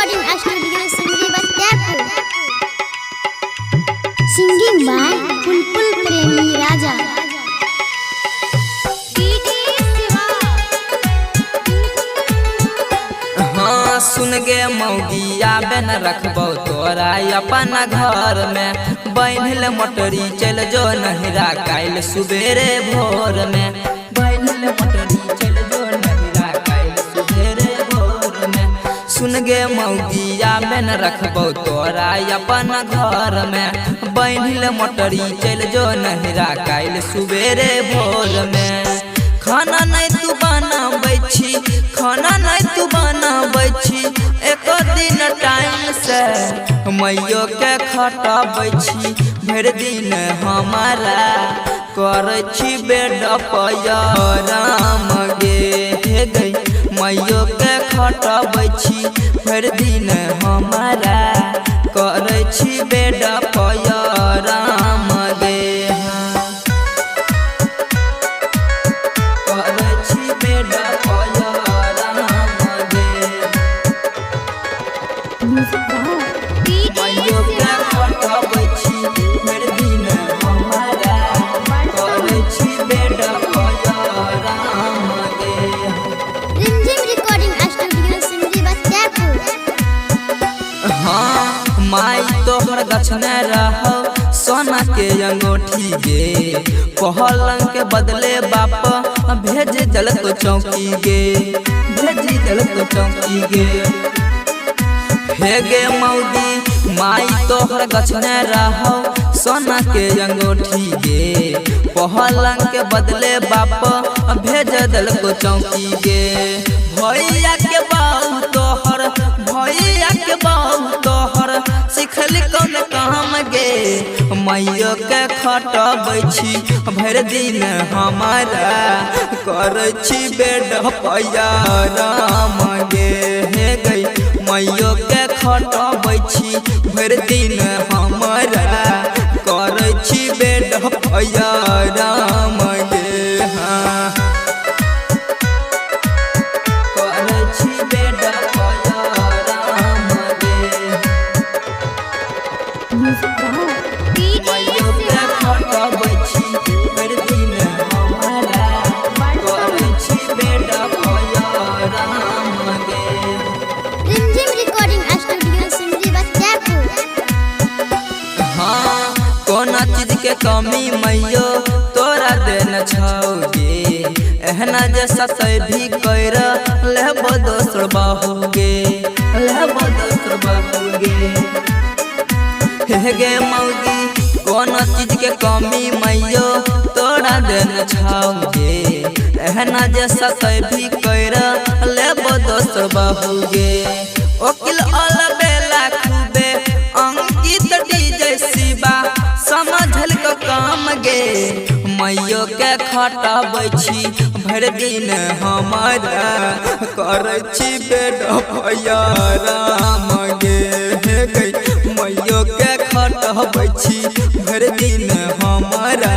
recording studio Sindhi Bastepur. Singing by Pulpul Premi Raja. हाँ सुन गे मौगिया बेन रखबो तोरा अपन घर में बैनल मोटरी चल जो नहरा काल सुबेरे भोर में बैनल मोटरी चल जो नहरा काल सुबेरे भोर में सुन गे मौगिया बेन रखबो तोरा अपन घर में बैनल मोटरी चल जो नहरा काल सुबेरे भोर में खाना नहीं तू बनाबै छी खाना नहीं तू बनाबै छी एक दिन टाइम से मैयो के खटाबै छी भर दिन हमारा करै छी बेड पयराम गे हे गई मैयो के खटाबै छी भर दिन हमारा करै छी बेड पयराम गे माई तोहर गछने रहो सोना के अंगूठी गे पहलंग के बदले बाप भेज दल तो चौकी गे भेज दल तो चौकी गे हे गे मौदी माई तोहर गछने रहो सोना के अंगूठी गे पहलंग के बदले बाप भेज दल को चौकी गे भैया के बाऊ तोहर भैया के बाऊ तोहर सिखल कौन काम गे मैयो के खटाबै छी भर दिन हमारा करै छी बेड पयराम गे हे गई मैयो के खटाबै छी भर दिन हमारा करै छी बेड पयराम गे हाँ करै छी बेड पयराम गे मैयो के खटाबै छी भर दिन हमारा करै छी बेड पयराम गे Recording studio Sindhi Bastepur. हाँ कोना चीज के कमी मैयो तोरा देन छौगे एहना जे सतै भी कर लेबो दोसर बाहुगे लेबो दोसर बाहुगे हे गे मौगी कोना चीज के कमी मैयो तोरा देन छौगे एहना जे सतै भी कर लेबो दोसर बाहुगे ओकिल अल बेला खूबे अंकित डीजे शिवा समझल के काम गे मैयो के खटाबै छी भर दिन हमारा करै छी बेड पयराम गे हे गई मैयो के खटाबै छी भर दिन हमारा